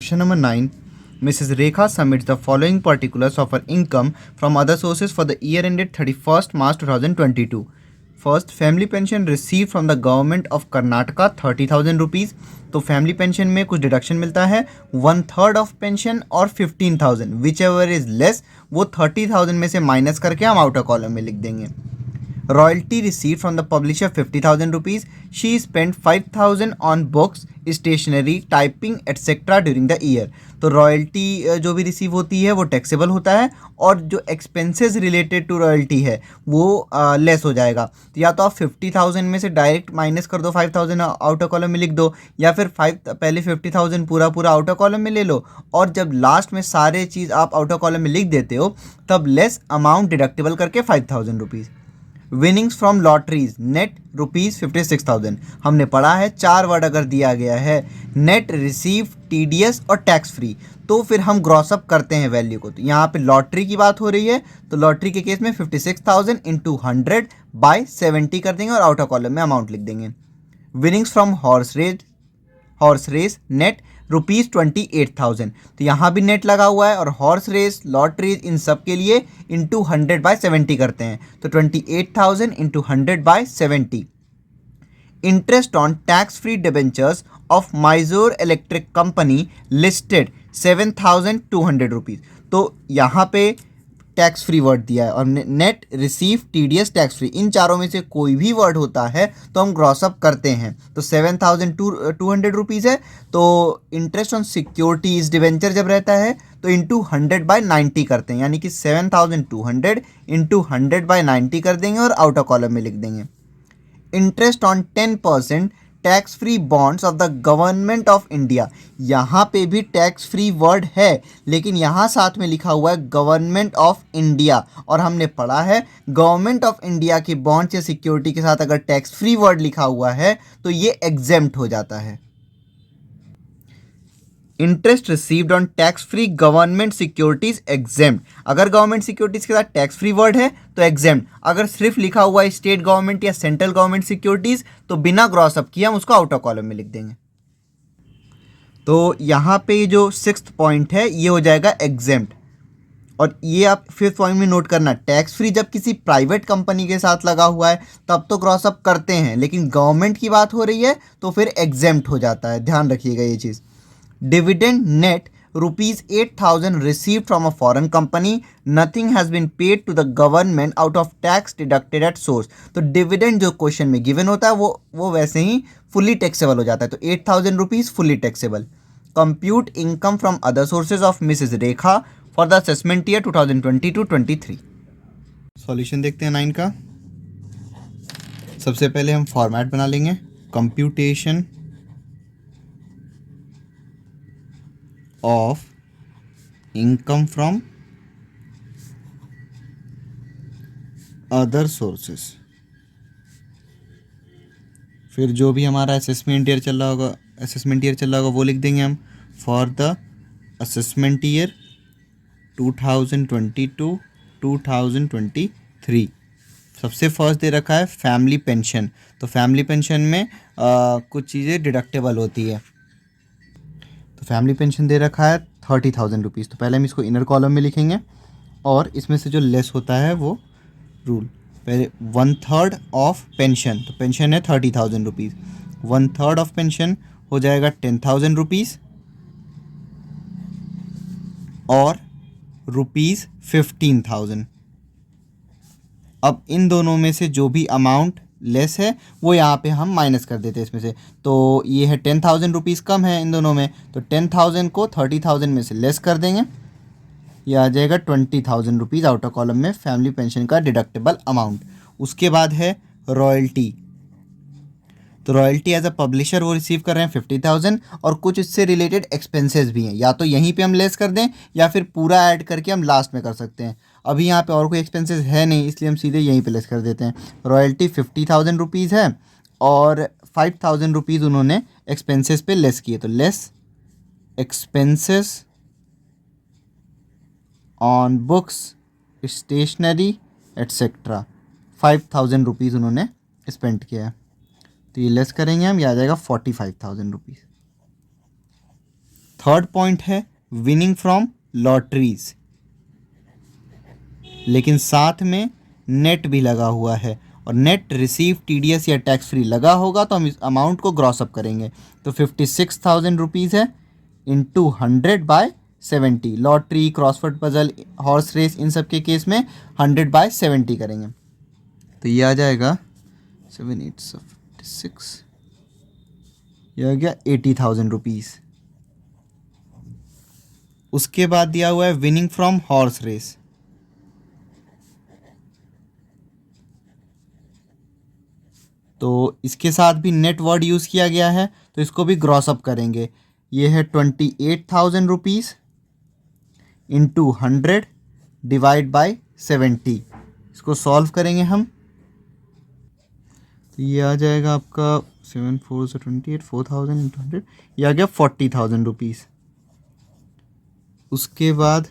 Question number 9. Mrs. Rekha submits the following particulars of her income from other sources for the year ended 31st March 2022. First, family pension received from the government of Karnataka 30,000 rupees. तो family pension में कुछ deduction मिलता है, 1/3 of pension और 15,000 which ever is less, वो 30,000 में से minus करके हम आउटर कॉलम में लिख देंगे. Royalty received from the publisher 50,000 rupees. She spent 5,000 on books, stationery, typing etc. during the year. तो रॉयल्टी जो भी रिसीव होती है वो टैक्सेबल होता है और जो एक्सपेंसेस रिलेटेड टू रॉयल्टी है वो लेस हो जाएगा. तो या तो आप 50,000 में से डायरेक्ट माइनस कर दो, 5,000 आउटर कॉलम में लिख दो, या फिर पहले 50,000 पूरा पूरा आउटर कॉलम में ले लो और जब लास्ट में सारे चीज़ आप आउटर कॉलम में लिख देते हो तब लेस अमाउंट डिडक्टेबल करके 5,000 rupees. Winnings from lotteries net ₹56,000. हमने पढ़ा है 4 वर्ड अगर दिया गया है नेट, रिसीव, टीडीएस और टैक्स फ्री, तो फिर हम ग्रॉसअप करते हैं वैल्यू को. तो यहाँ पे लॉटरी की बात हो रही है तो लॉटरी के केस में 56,000 इंटू 100/70 कर देंगे और आउटर कॉलम में अमाउंट लिख देंगे. Winnings from horse race net ₹28,000. तो यहाँ भी नेट लगा हुआ है और हॉर्स रेस, लॉटरीज, इन सब के लिए इंटू 100/70 करते हैं. तो 28,000 into 100/70. Interest on tax free debentures of Mysore electric company listed 7,200 rupees. तो यहाँ पे टैक्स फ्री वर्ड दिया है और net, receive, TDS, tax free, इन चारों में से कोई भी वर्ड होता है तो हम ग्रॉसअप करते हैं. तो 7,200 रुपीज़ है. तो इंटरेस्ट ऑन सिक्योरिटीज डिवेंचर जब रहता है तो इंटू 100/90 करते हैं, यानी कि 7,200 इंटू 100/90 कर देंगे और आउटर कॉलम में लिख देंगे. Interest on 10% tax free bonds of the government of India. यहाँ पे भी टैक्स फ्री वर्ड है लेकिन यहाँ साथ में लिखा हुआ है गवर्नमेंट ऑफ इंडिया और हमने पढ़ा है गवर्नमेंट ऑफ इंडिया के बॉन्ड्स या सिक्योरिटी के साथ अगर टैक्स फ्री वर्ड लिखा हुआ है तो ये एग्जेम्प्ट हो जाता है. Interest received on tax free government securities exempt. अगर गवर्नमेंट सिक्योरिटीज के साथ टैक्स फ्री वर्ड है तो एग्जेम्प्ट. अगर सिर्फ लिखा हुआ है स्टेट गवर्नमेंट या सेंट्रल गवर्नमेंट सिक्योरिटीज तो बिना ग्रॉसअप किए हम उसको आउटर कॉलम में लिख देंगे. तो यहाँ पे जो 6th पॉइंट है ये हो जाएगा एग्जेम्प्ट. और ये आप 5th पॉइंट में नोट करना, टैक्स फ्री जब किसी प्राइवेट कंपनी के साथ लगा हुआ है तब तो क्रॉसअप करते हैं लेकिन गवर्नमेंट की बात हो रही है तो फिर एग्जेम्प्ट हो जाता है. ध्यान रखिएगा ये चीज़. Dividend net ₹8,000 received from a foreign company. Nothing has been paid to the government out of tax deducted at source. तो डिविडेंड जो क्वेश्चन में गिवन होता है वो वैसे ही फुली टैक्सेबल हो जाता है. तो 8,000 rupees fully taxable. Compute income from other sources of Mrs Rekha for the assessment year 2022-23. Solution देखते हैं 9 का. सबसे पहले हम फॉर्मेट बना लेंगे. Computation of income from other sources. फिर जो भी हमारा असेसमेंट ईयर चल रहा होगा वो लिख देंगे हम. For the assessment year 2022-2023. सबसे फर्स्ट दे रखा है फैमिली पेंशन. तो फैमिली पेंशन में कुछ चीज़ें डिडक्टेबल होती है. तो फैमिली पेंशन दे रखा है 30,000 रुपीज़. तो पहले हम इसको इनर कॉलम में लिखेंगे और इसमें से जो लेस होता है वो रूल. पहले 1/3 ऑफ पेंशन, तो पेंशन है 30,000 रुपीज़. 1/3 ऑफ पेंशन हो जाएगा 10,000 रुपीज़ और ₹15,000. अब इन दोनों में से जो भी अमाउंट लेस है वो यहाँ पे हम माइनस कर देते हैं इसमें से. तो ये है 10,000 रुपीज़ कम है इन दोनों में, तो 10,000 को 30,000 में से लेस कर देंगे. ये आ जाएगा 20,000 रुपीज़ आउटर कॉलम में फैमिली पेंशन का डिडक्टेबल अमाउंट. उसके बाद है रॉयल्टी. तो रॉयल्टी एज अ पब्लिशर वो रिसीव कर रहे हैं 50,000 और कुछ इससे रिलेटेड एक्सपेंसेस भी हैं. या तो यहीं पे हम लेस कर दें या फिर पूरा ऐड करके हम लास्ट में कर सकते हैं. अभी यहाँ पे और कोई एक्सपेंसेस है नहीं इसलिए हम सीधे यहीं पे लेस कर देते हैं. रॉयल्टी 50,000 रुपीज़ है और 5,000 रुपीज़ उन्होंने एक्सपेंसेस पे लेस किए. तो less expenses on books, stationery etcetera, 5,000 rupees उन्होंने स्पेंड किया है. तो ये लेस करेंगे हम, ये आ जाएगा 45,000 रुपीज़. थर्ड पॉइंट है विनिंग फ्रॉम लॉटरीज, लेकिन साथ में नेट भी लगा हुआ है, और नेट रिसीव टीडीएस या टैक्स फ्री लगा होगा तो हम इस अमाउंट को ग्रॉस अप करेंगे। तो 56,000 रुपीज़ है into 100/70। Lottery, crossword puzzle, horse race, इन सब के केस में 100/70 करेंगे। तो ये आ जाएगा 7 8 56, ये आ गया 80,000 रुपीज़। उसके बाद दिया हुआ है विनिंग फ्रॉम हॉर्स रेस। तो इसके साथ भी नेट वर्ड यूज़ किया गया है, तो इसको भी ग्रॉस अप करेंगे। ये है 28,000 रुपीज़ इंटू 100 डिवाइड बाई 70। इसको सॉल्व करेंगे हम, तो ये आ जाएगा आपका 7 4 से 28, 4,000 इंटू 100, ये आ गया 40,000 रुपीज़। उसके बाद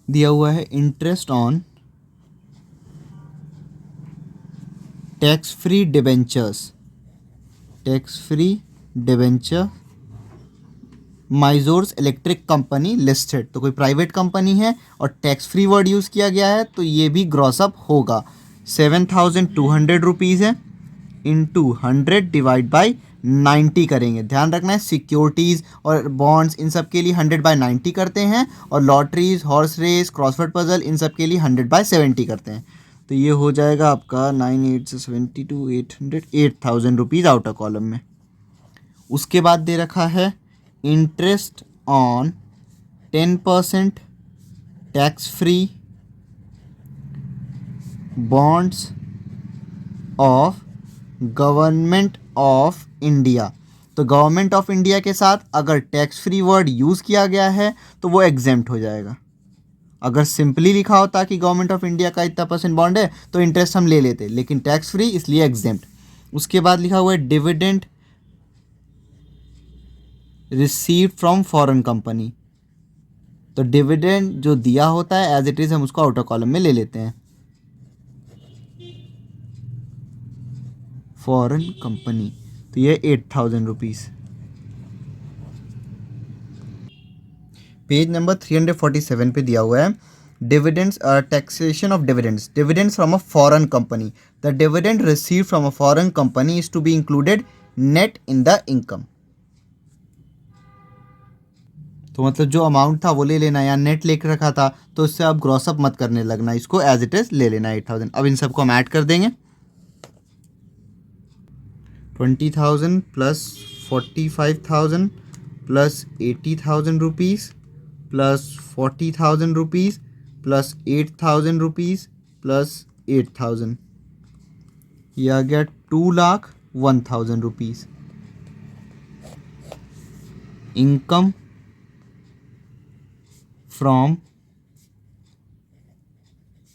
दिया हुआ है interest on tax free debentures, tax free debenture Mysore's electric company listed. तो कोई प्राइवेट कंपनी है और टैक्स फ्री वर्ड यूज़ किया गया है, तो ये भी ग्रॉस अप होगा। 7,200 रुपीज़ है इंटू 100 डिवाइड बाई 90 करेंगे। ध्यान रखना है सिक्योरिटीज़ और बॉन्ड्स इन सब के लिए 100/90 करते हैं, और lotteries, horse race, crossword puzzle इन सब के लिए 100/70 करते हैं। तो ये हो जाएगा आपका 9 8 से 72 800 8,000 रुपीज़ आउटर कॉलम में। उसके बाद दे रखा है interest on 10% tax free bonds of government of India. तो गवर्नमेंट ऑफ इंडिया के साथ अगर टैक्स फ्री वर्ड यूज़ किया गया है तो वो एग्जेम्प्ट हो जाएगा। अगर सिंपली लिखा होता कि गवर्नमेंट ऑफ इंडिया का इतना % बॉन्ड है तो इंटरेस्ट हम ले लेते, लेकिन टैक्स फ्री इसलिए एग्जेम्प्ट। उसके बाद लिखा हुआ है dividend received from foreign company. तो डिविडेंड जो दिया होता है एज इट इज़ हम उसको आउटर कॉलम में ले लेते हैं। फॉरेन कंपनी, तो ये 8,000 रुपीज़। पेज नंबर 347 पे दिया हुआ है dividends, taxation of dividends, dividends from a foreign company. The dividend receive from a foreign company is to be included net in the income. तो मतलब जो अमाउंट था वो ले लेना, या नेट लेकर रखा था तो इससे आप ग्रॉस अप मत करने लगना, इसको एज इट इज ले लेना 8,000। अब इन सबको हम ऐड कर देंगे। 20,000 plus 45,000 plus 80,000 rupees plus 40,000 rupees plus 8,000 rupees plus 8,000, ये आ गया 2,01,000 rupees income from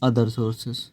other sources.